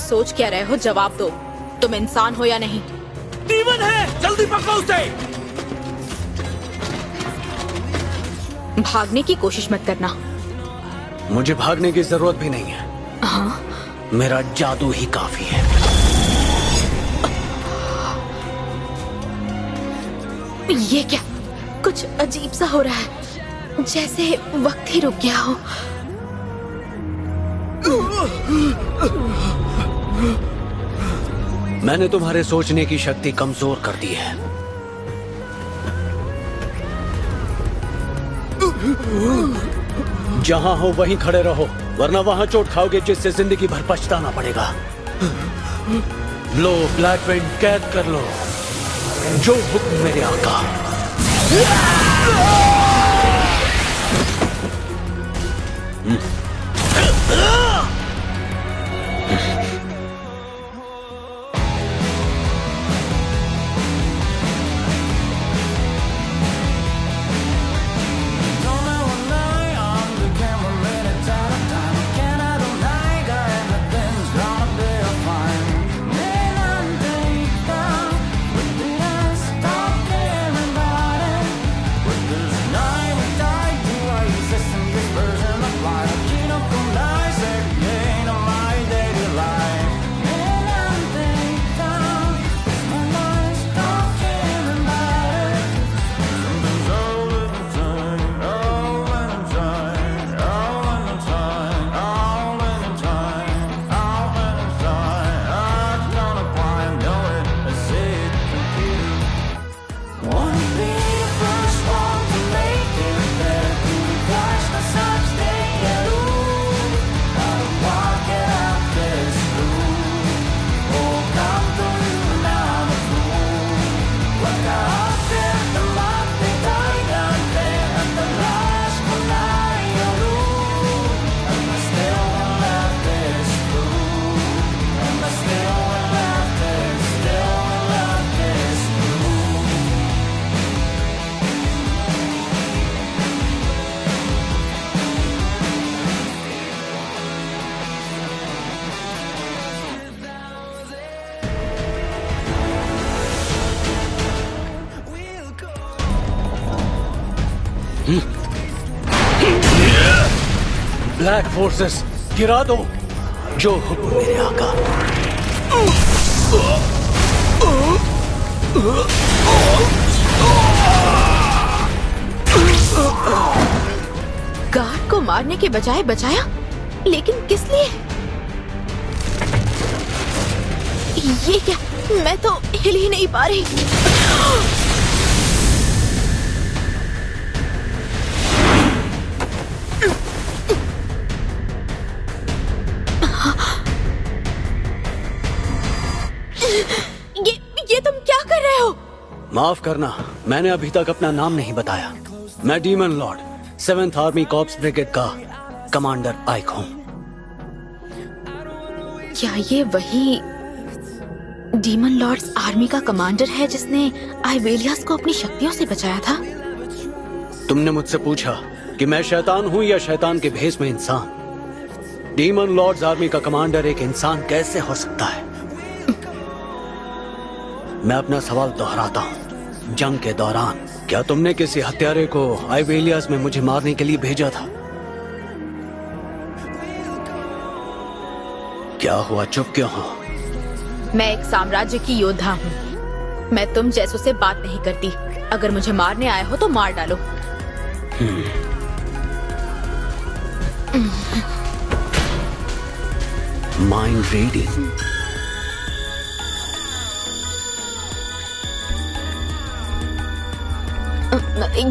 सोच क्या रहे हो? जवाब दो, तुम इंसान हो या नहीं? डीमन है, जल्दी पकड़ो उसे। भागने की कोशिश मत करना। मुझे भागने की जरूरत भी नहीं है। हाँ? मेरा जादू ही काफी है। ये क्या? कुछ अजीब सा हो रहा है, जैसे वक्त ही रुक गया हो। मैंने तुम्हारे सोचने की शक्ति कमजोर कर दी है। जहां हो वहीं खड़े रहो, वरना वहां चोट खाओगे जिससे जिंदगी भर पछताना पड़ेगा। लो ब्लैक विंड, कैद कर लो। जो हुक्म मेरे आका। ब्लैक फोर्सेस गिरा दो। जो हुक्म मेरे आका। गार्ड को मारने के बजाय बचाया, लेकिन किस लिए? ये क्या? मैं तो हिल ही नहीं पा रही। ये तुम क्या कर रहे हो? माफ करना, मैंने अभी तक अपना नाम नहीं बताया। मैं demon Lord 7th army corps brigade का कमांडर आइक हूँ। क्या ये वही डीमन लॉर्ड्स आर्मी का कमांडर है जिसने आइवेलियस को अपनी शक्तियों से बचाया था? तुमने मुझसे पूछा कि मैं शैतान हूँ या शैतान के भेष में इंसान। डीमन लॉर्ड्स आर्मी का कमांडर एक इंसान कैसे हो सकता है? मैं अपना सवाल दोहराता हूँ। जंग के दौरान क्या तुमने किसी हत्यारे को आइवेलियस में मुझे मारने के लिए भेजा था? क्या हुआ, चुप क्यों हो? मैं एक साम्राज्य की योद्धा हूँ। मैं तुम जैसों से बात नहीं करती। अगर मुझे मारने आए हो तो मार डालो। Mind reading.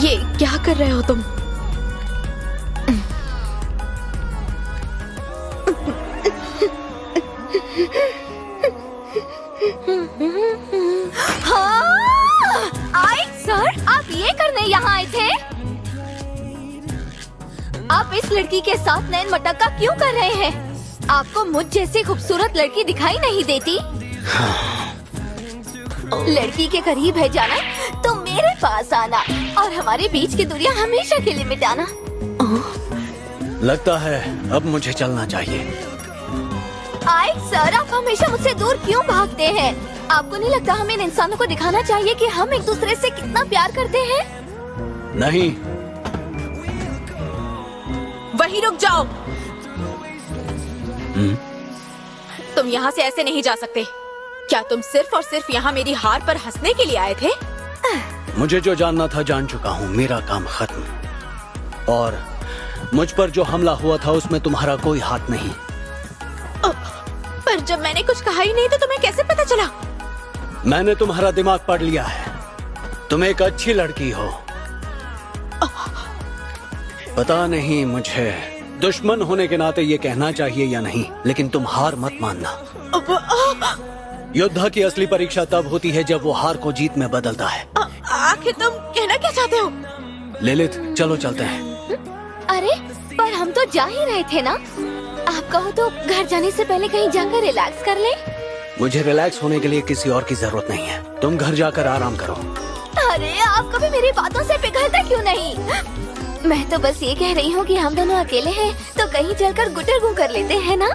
ये क्या कर रहे हो तुम? हाँ! आइक सर, आप ये करने यहाँ आए थे? आप इस लड़की के साथ नैन मटक्का क्यों कर रहे हैं? आपको मुझ जैसी खूबसूरत लड़की दिखाई नहीं देती? लड़की के करीब है जाना तो मेरे पास आना और हमारे बीच की दूरियां हमेशा के लिए मिटाना। लगता है अब मुझे चलना चाहिए। आइक सर, आप हमेशा मुझसे दूर क्यों भागते हैं? आपको नहीं लगता हमें इन इंसानों को दिखाना चाहिए कि हम एक दूसरे से कितना प्यार करते हैं? नहीं। वहीं रुक जाओ। तुम यहाँ से ऐसे नहीं जा सकते। क्या तुम सिर्फ और सिर्फ यहाँ मेरी हार पर हंसने के लिए आए थे? मुझे जो जानना था जान चुका हूँ। मेरा काम खत्म। और मुझ पर जो हमला हुआ था उसमें तुम्हारा कोई हाथ नहीं। पर जब मैंने कुछ कहा ही नहीं तो तुम्हें कैसे पता चला? मैंने तुम्हारा दिमाग पढ़ लिया है। तुम एक अच्छी लड़की हो। पता नहीं मुझे दुश्मन होने के नाते ये कहना चाहिए या नहीं, लेकिन तुम हार मत मानना। योद्धा की असली परीक्षा तब होती है जब वो हार को जीत में बदलता है। आखिर तुम कहना क्या चाहते हो? ललित, चलो चलते हैं। अरे पर हम तो जा ही रहे थे ना। आप कहो तो घर जाने से पहले कहीं जाकर रिलैक्स कर ले। मुझे रिलैक्स होने के लिए किसी और की जरूरत नहीं है। तुम घर जाकर आराम करो। अरे आप कभी मेरी बातों से पिघलते क्यों नहीं? मैं तो बस ये कह रही हूँ कि हम दोनों अकेले हैं तो कहीं चलकर गुटरगू कर लेते हैं ना।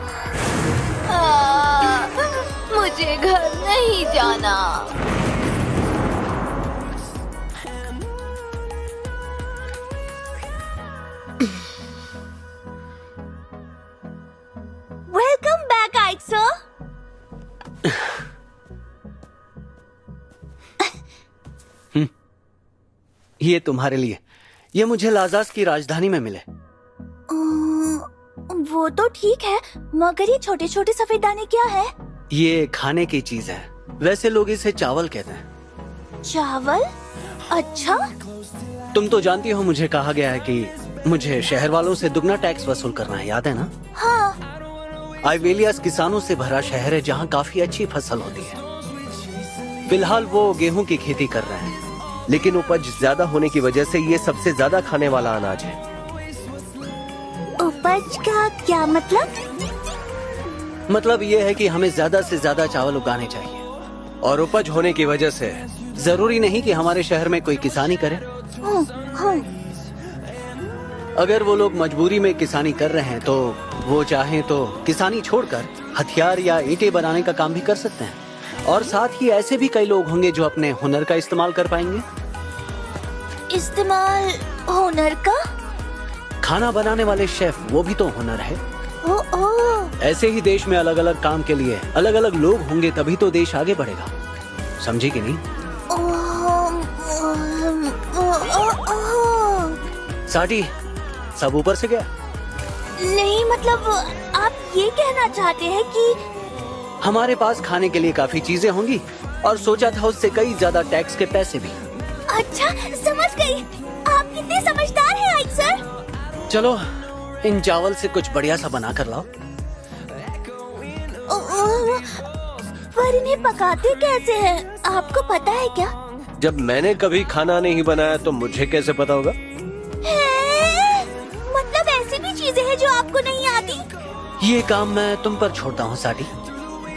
मुझे घर नहीं जाना। वेलकम बैक आइक सर। ये तुम्हारे लिए। ये मुझे लाजास की राजधानी में मिले। वो तो ठीक है, मगर ये छोटे छोटे सफेद दाने क्या है? ये खाने की चीज है। वैसे लोग इसे चावल कहते हैं। चावल? अच्छा। तुम तो जानती हो मुझे कहा गया है कि मुझे शहर वालों से दुगना टैक्स वसूल करना है, याद है ना? हाँ। आइवेलियास किसानों से भरा शहर है जहाँ काफी अच्छी फसल होती है। फिलहाल वो गेहूं की खेती कर रहे हैं, लेकिन उपज ज्यादा होने की वजह से ये सबसे ज्यादा खाने वाला अनाज है। उपज का क्या मतलब? मतलब ये है कि हमें ज्यादा से ज्यादा चावल उगाने चाहिए। और उपज होने की वजह से जरूरी नहीं कि हमारे शहर में कोई किसानी करे। अगर वो लोग मजबूरी में किसानी कर रहे हैं तो वो चाहें तो किसानी छोड़कर हथियार या ईंटें बनाने का काम भी कर सकते हैं। और साथ ही ऐसे भी कई लोग होंगे जो अपने हुनर का इस्तेमाल कर पाएंगे। इस्तेमाल हुनर का? खाना बनाने वाले शेफ, वो भी तो हुनर है। ओ। ऐसे ही देश में अलग अलग काम के लिए अलग अलग लोग होंगे, तभी तो देश आगे बढ़ेगा। समझी कि नहीं? साटी, सब ऊपर से गया? नहीं, मतलब आप ये कहना चाहते हैं कि हमारे पास खाने के लिए काफी चीजें होंगी और सोचा था उससे कई ज्यादा टैक्स के पैसे भी। अच्छा, समझ गई। आप कितने समझदार हैं आइक सर। चलो इन चावल से कुछ बढ़िया सा बना कर लाओ। पर इन्हें पकाते कैसे हैं? आपको पता है क्या? जब मैंने कभी खाना नहीं बनाया तो मुझे कैसे पता होगा? मतलब ऐसी भी चीजें हैं जो आपको नहीं आती? ये काम मैं तुम पर छोड़ता हूँ साटी।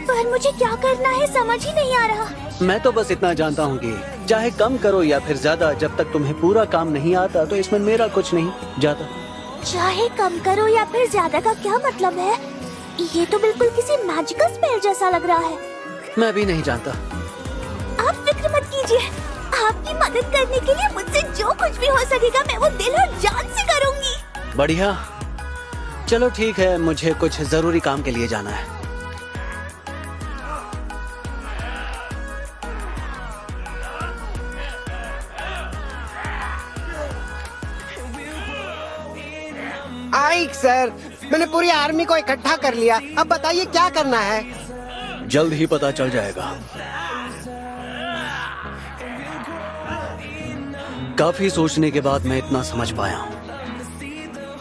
पर मुझे क्या करना है समझ ही नहीं आ रहा। मैं तो बस इतना जानता हूँ कि चाहे कम करो या फिर ज्यादा, जब तक तुम्हें पूरा काम नहीं आता तो इसमें मेरा कुछ नहीं जाता। चाहे कम करो या फिर ज्यादा का क्या मतलब है? ये तो बिल्कुल किसी मैजिकल स्पेल जैसा लग रहा है। मैं भी नहीं जानता। आप फिक्र मत कीजिए, आपकी मदद करने के लिए मुझसे जो कुछ भी हो सकेगा मैं वो दिल और जान से करूंगी। बढ़िया, चलो ठीक है, मुझे कुछ जरूरी काम के लिए जाना है। आइक सर, मैंने पूरी आर्मी को इकट्ठा कर लिया। अब बताइए क्या करना है? जल्द ही पता चल जाएगा। काफी सोचने के बाद मैं इतना समझ पाया हूँ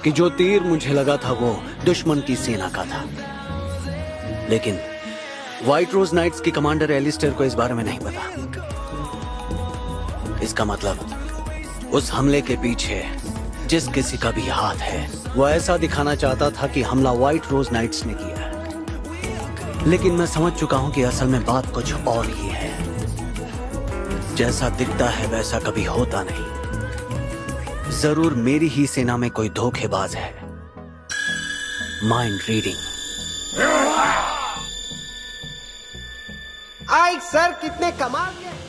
कि जो तीर मुझे लगा था वो दुश्मन की सेना का था। लेकिन व्हाइट रोज नाइट्स की कमांडर एलिस्टर को इस बारे में नहीं पता। इसका मतलब उस हमले के पीछे जिस किसी का भी हाथ है वो ऐसा दिखाना चाहता था कि हमला व्हाइट रोज नाइट्स ने किया है। लेकिन मैं समझ चुका हूं कि असल में बात कुछ और ही है। जैसा दिखता है वैसा कभी होता नहीं। जरूर मेरी ही सेना में कोई धोखेबाज है। Mind reading. आइक सर कितने कमाल के